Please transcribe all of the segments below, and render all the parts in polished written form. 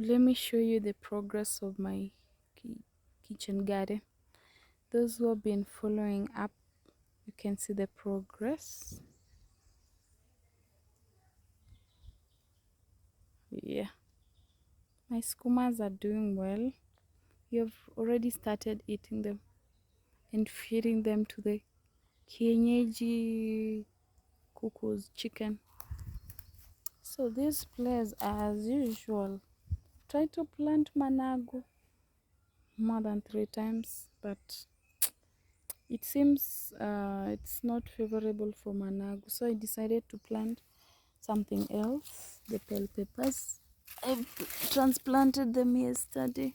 let me show you the progress of my kitchen garden. Those who have been following up, you can see the progress. Yeah, my skumas are doing well. We have already started eating them and feeding them to the kienyeji cuckoo's chicken. So this place, as usual, try to plant managu more than 3 times, but it seems it's not favorable for managu, so I decided to plant something else, the bell peppers. I transplanted them yesterday,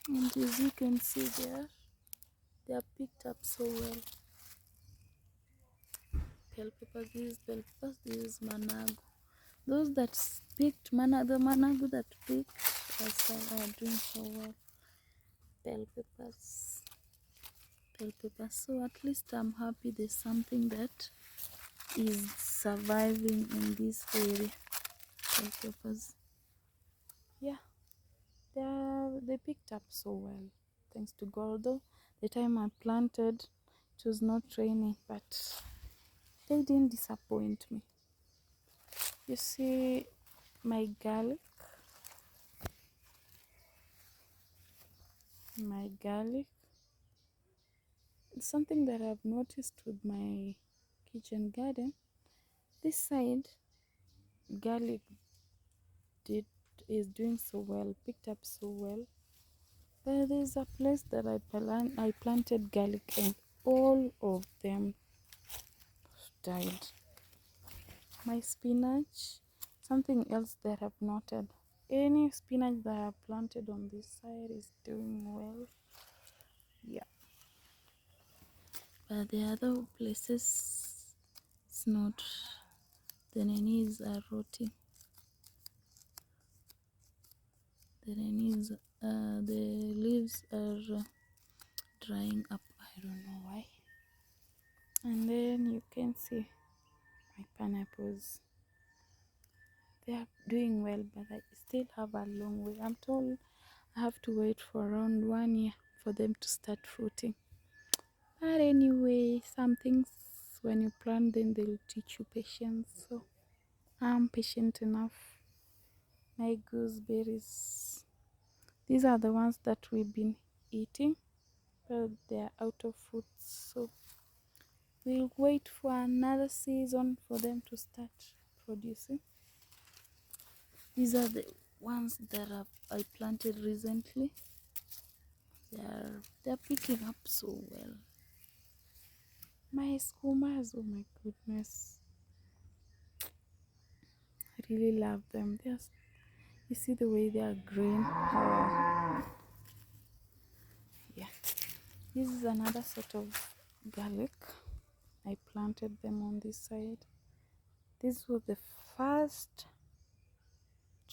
and as you can see there, they are picked up so well. Bell peppers, this is bell peppers, this is managu. Those that picked the managu that picked are doing so well. Bell peppers, bell peppers. So at least I'm happy there's something that is surviving in this area. Bell peppers. Yeah, they picked up so well, thanks to God. Although the time I planted, it was not raining, but they didn't disappoint me. You see my garlic. It's something that I've noticed with my kitchen garden. This side, garlic is doing so well, picked up so well. But there's a place that I planted garlic and all of them died. My spinach, something else that I've noted. Any spinach that I planted on this side is doing well. Yeah. But the other places, it's not. The nenis are rotting. The leaves are drying up. I don't know why. And then you can see my pineapples. They are doing well, but I still have a long way. I'm told I have to wait for around 1 year for them to start fruiting. But anyway, some things when you plant them, they'll teach you patience. So I'm patient enough. My gooseberries, these are the ones that we've been eating, but they're out of fruits. So we'll wait for another season for them to start producing. These are the ones that I planted recently. They're picking up so well. My skumas, oh my goodness, I really love them. You see the way they are green. Oh, yeah. This is another sort of garlic. I planted them on this side. This was the first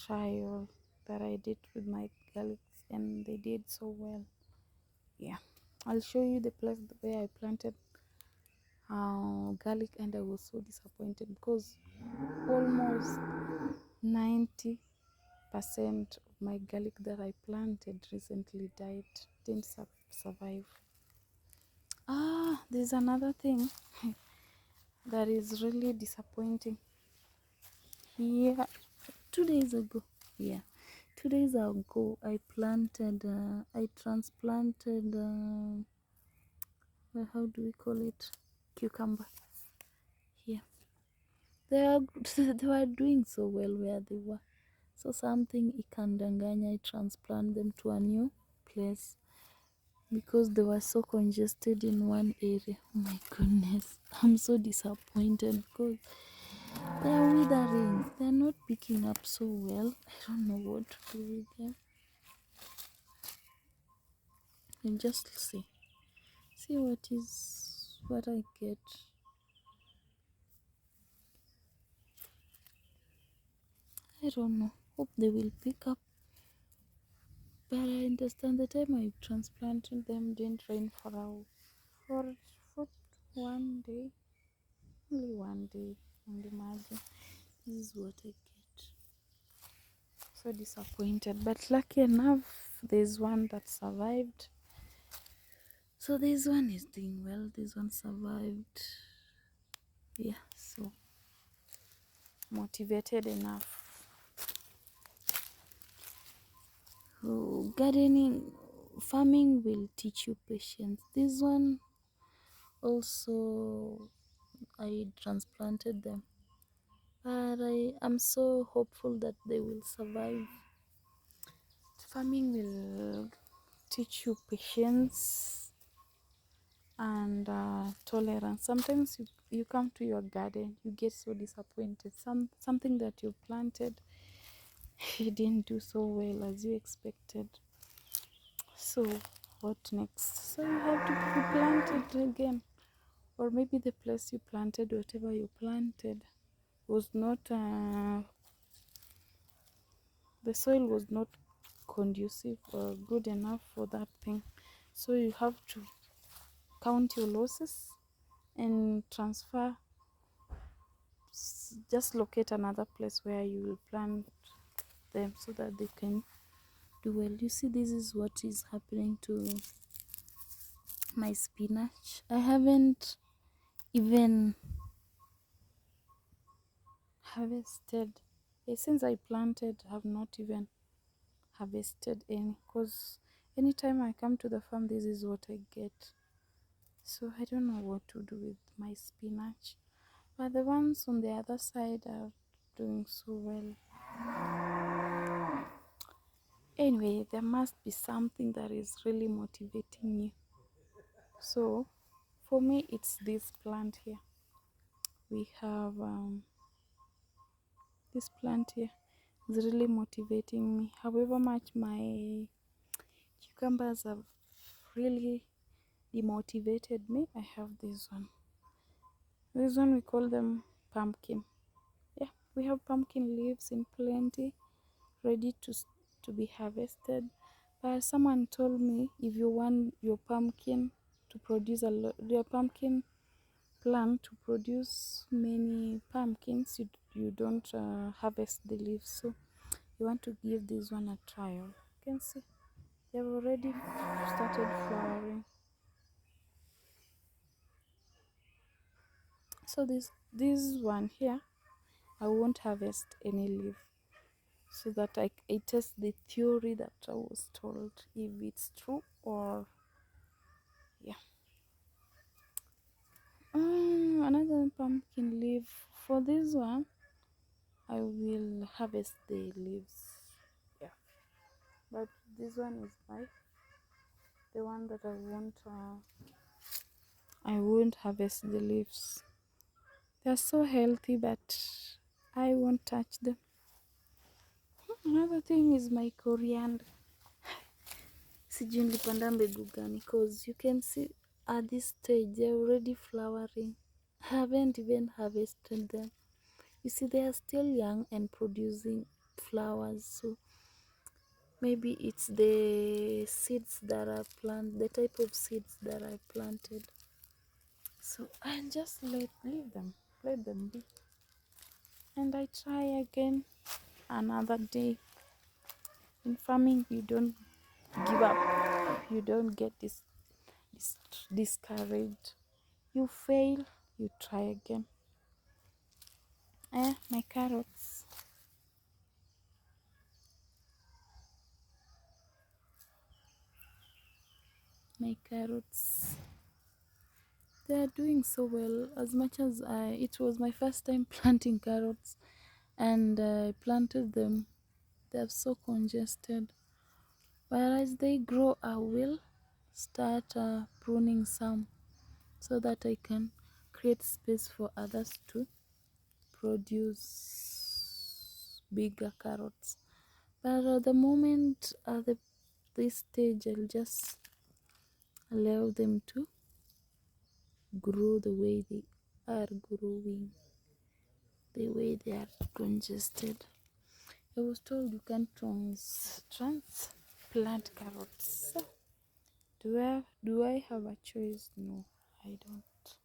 trial that I did with my garlics, and they did so well. Yeah, I'll show you the place where I planted garlic, and I was so disappointed because almost 90% of my garlic that I planted recently died, didn't survive. There's another thing that is really disappointing. Here, 2 days ago, yeah, 2 days ago, I transplanted, how do we call it? Cucumber. Yeah, they were doing so well where they were. So something ikandanganya, I transplant them to a new place because they were so congested in one area. Oh my goodness, I'm so disappointed because they are withering. They are not picking up so well. I don't know what to do with them. And just see what I get. I don't know. Hope they will pick up. But I understand the time I transplanted them didn't rain for 1 day. Only 1 day. And imagine this is what I get. so disappointed, but lucky enough there's one that survived. So this one is doing well, this one survived. Yeah, so motivated enough. Oh, gardening, farming will teach you patience. This one also, I transplanted them, but I am so hopeful that they will survive. Farming will teach you patience and tolerance. Sometimes you come to your garden, you get so disappointed. Something that you planted, you didn't do so well as you expected. So what next? So you have to plant it again, or maybe the place you planted, whatever you planted, was not the soil was not conducive or good enough for that thing. So you have to count your losses and transfer, just locate another place where you will plant them so that they can do well. You see, this is what is happening to my spinach. I haven't even harvested since I planted. I have not even harvested any, because anytime I come to the farm, this is what I get. So I don't know what to do with my spinach, but the ones on the other side are doing so well. Anyway, there must be something that is really motivating you. So for me, it's this plant here. We have this plant here is really motivating me. However much my cucumbers have really demotivated me, I have this one. This one, we call them pumpkin. Yeah, we have pumpkin leaves in plenty, ready to be harvested. But someone told me, if you want your pumpkin to produce your pumpkin plant to produce many pumpkins, you don't harvest the leaves. So you want to give this one a trial. You can see they've already started flowering. So this one here, I won't harvest any leaf, so that I test the theory that I was told, if it's true or yeah. Another pumpkin leaf. For this one, I will harvest the leaves. Yeah, but this one is the one that I won't harvest the leaves. They're so healthy, but I won't touch them. Another thing is my coriander. Sijui nilipanda mbegu gani, cause you can see at this stage they're already flowering. I haven't even harvested them. You see, they are still young and producing flowers. So maybe it's the seeds that I planted, the type of seeds that I planted. So I just let them be, and I try again another day. In farming, you don't give up, you don't get discouraged. You fail, you try again. My carrots. My carrots. They are doing so well. As much as it was my first time planting carrots, and I planted them, they are so congested. But as they grow, I will start pruning some, so that I can create space for others to produce bigger carrots. But at the moment, this stage, I'll just allow them to grow the way they are growing, the way they are congested. I was told you can't transplant carrots. So, do I have a choice? No, I don't.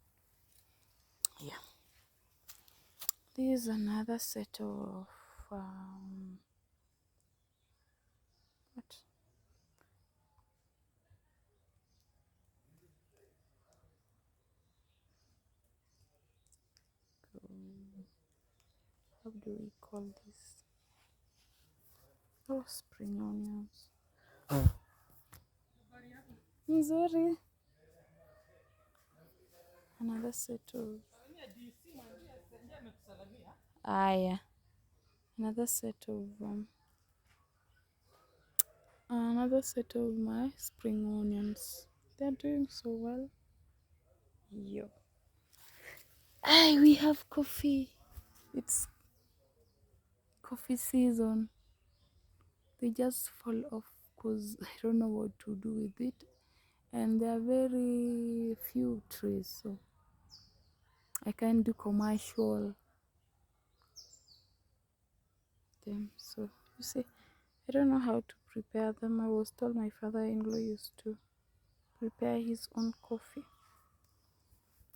Yeah. This is another set of how do we call this? Oh, spring onions. Nzuri. Another set of yeah. Another set of my spring onions. They're doing so well. Yo. Hey, we have coffee. It's coffee season. They just fall off because I don't know what to do with it. And there are very few trees, so I can't do commercial them. So you see, I don't know how to prepare them. I was told my father-in-law used to prepare his own coffee.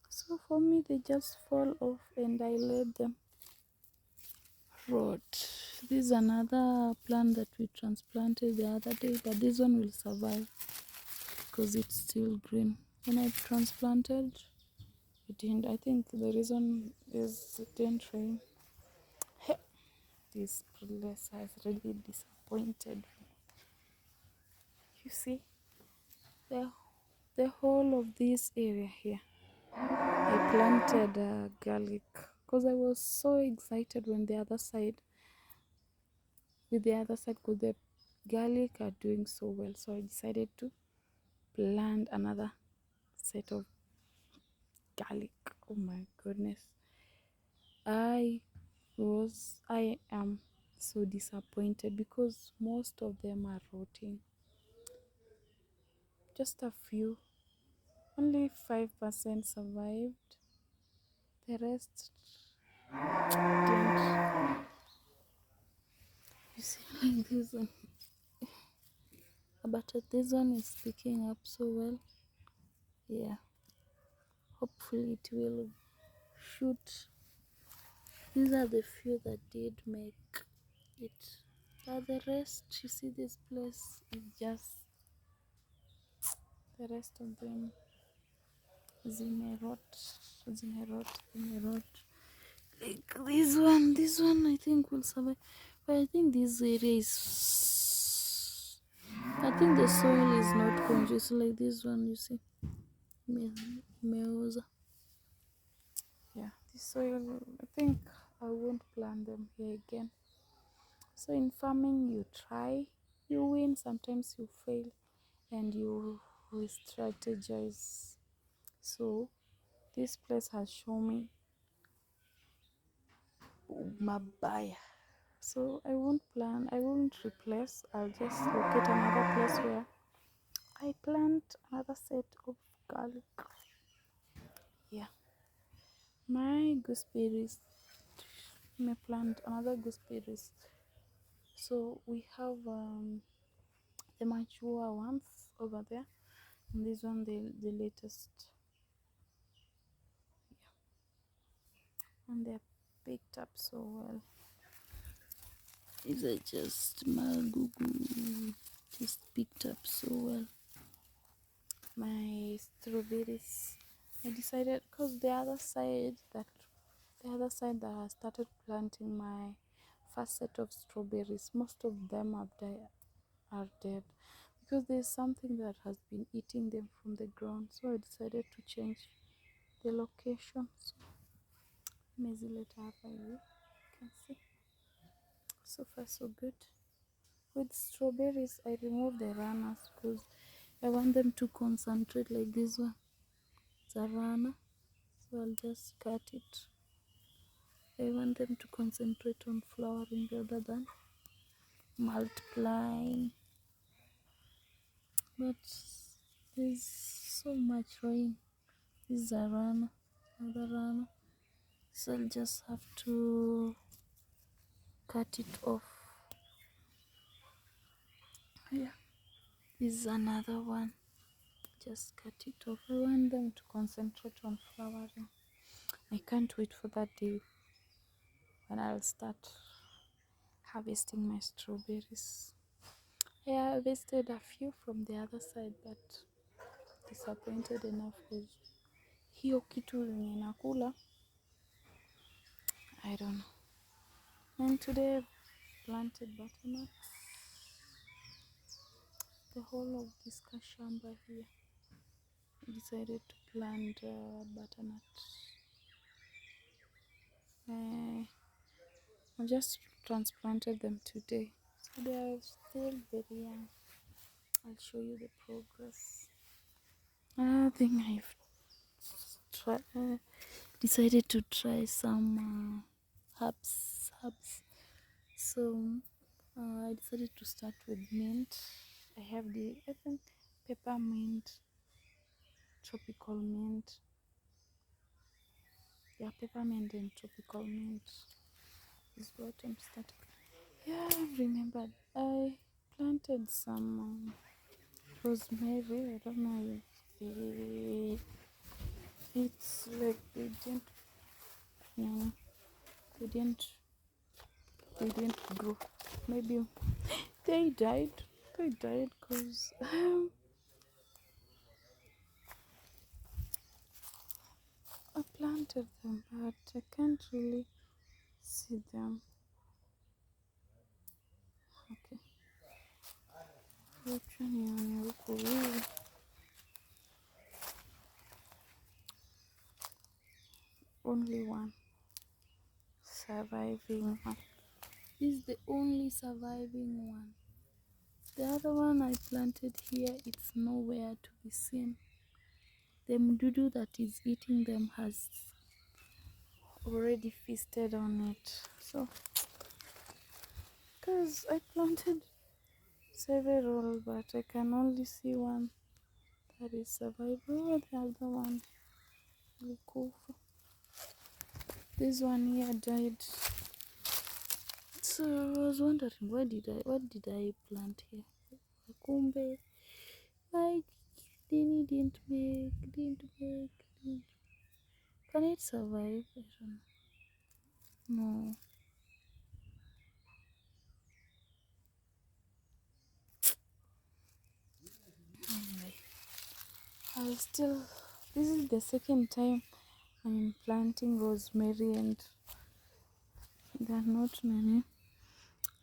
So for me, they just fall off and I let them rot. This is another plant that we transplanted the other day, but this one will survive because it's still green. When I transplanted, it didn't. I think the reason is it didn't rain. This place has really disappointed me. You see, the the whole of this area here, I planted garlic because I was so excited when the other side, because the garlic are doing so well. So I decided to plant another set of garlic. Oh my goodness. I am so disappointed because most of them are rotting. Just a few, only 5% survived. The rest didn't. You see, like this one. But this one is picking up so well. Yeah. Hopefully it will shoot. These are the few that did make it. But the rest, you see, this place is just, the rest of them zimerot. Like this one I think will survive. But I think this area is, I think the soil is not conducive like this one, you see. Meosa. Yeah, this soil, I think I won't plant them here again. So in farming, you try, you win, sometimes you fail, and you re-strategize. So this place has shown me mabaya. So I won't replace, I'll just locate another place where I plant another set of garlic. Yeah, my gooseberries, may plant another gooseberries. So we have the mature ones over there, and this one the latest. Yeah, and they're picked up so well. These are just magugu, just picked up so well. My strawberries, I decided, because the other side that I started planting my first set of strawberries, most of them are dead because there's something that has been eating them from the ground. So I decided to change the location. So mezileta hapa hivi, you can see, so far so good. With strawberries, I remove the runners because I want them to concentrate. Like this one, it's a runner, so I'll just cut it. I want them to concentrate on flowering rather than multiplying. But there's so much rain. This is a runner, another runner. So I'll just have to cut it off. Yeah, this is another one. Just cut it off. I want them to concentrate on flowering. I can't wait for that day when I'll start harvesting my strawberries. I harvested a few from the other side, but disappointed enough with hiyo kitu yenye nakula. I don't know. And today I've planted butternuts. The whole of this kashamba here. I decided to plant butternuts. I just transplanted them today. So they are still very young. I'll show you the progress. I think I've decided to try some herbs. So I decided to start with mint. I have I think peppermint, tropical mint. Yeah, peppermint and tropical mint is what I'm starting. Yeah, I remembered I planted some rosemary. I don't know if it's like yeah, they didn't they didn't grow. Maybe they died. They died because I planted them, but I can't really see them. Okay. Which one you want? Only one surviving one. This is the only surviving one. The other one I planted here, it's nowhere to be seen. The mdudu that is eating them has already feasted on it. So, because I planted several, but I can only see one that is surviving. Oh, the other one will go. This one here died. So I was wondering, what did I plant here? Kumbe, why didn't make. Can it survive? I don't know. No. Anyway, I'll still. This is the second time I'm planting rosemary, and there are not many.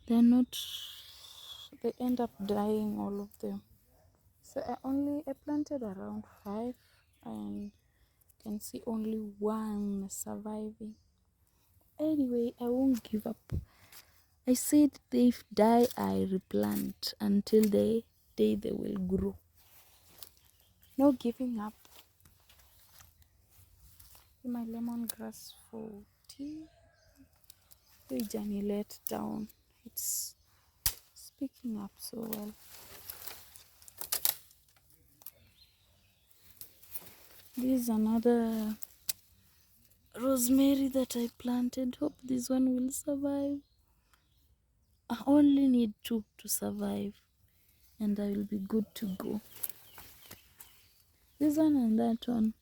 They're not. They end up dying, all of them. So I planted around 5, and can see only one surviving. Anyway, I won't give up. I said if die, I replant until the day they will grow. No giving up. My lemongrass for tea. Johnny let down. It's speaking up so well. This is another rosemary that I planted. Hope this one will survive. I only need 2 to survive, and I will be good to go. This one and that one.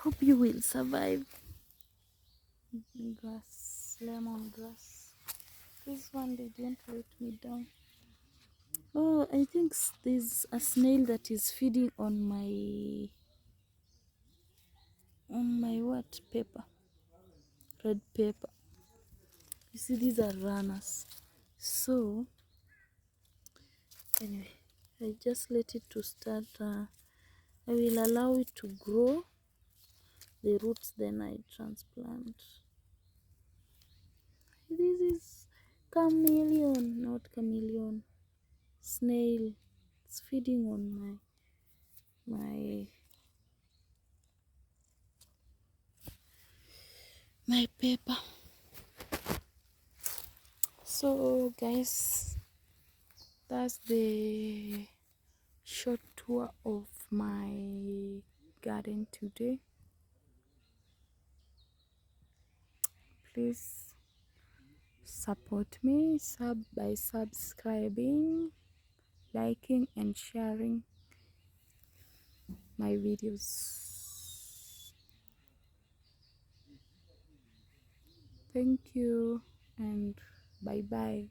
Hope you will survive. Grass, lemongrass. This one they didn't let me down. Oh, I think there's a snail that is feeding on my what paper? Red paper. You see, these are runners. So anyway, I just let it to start. I will allow it to grow the roots, then I transplant. This is chameleon, not chameleon. Snail. It's feeding on my paper. So guys, that's the short tour of my garden today. Please support me by subscribing, liking and sharing my videos. Thank you and bye bye.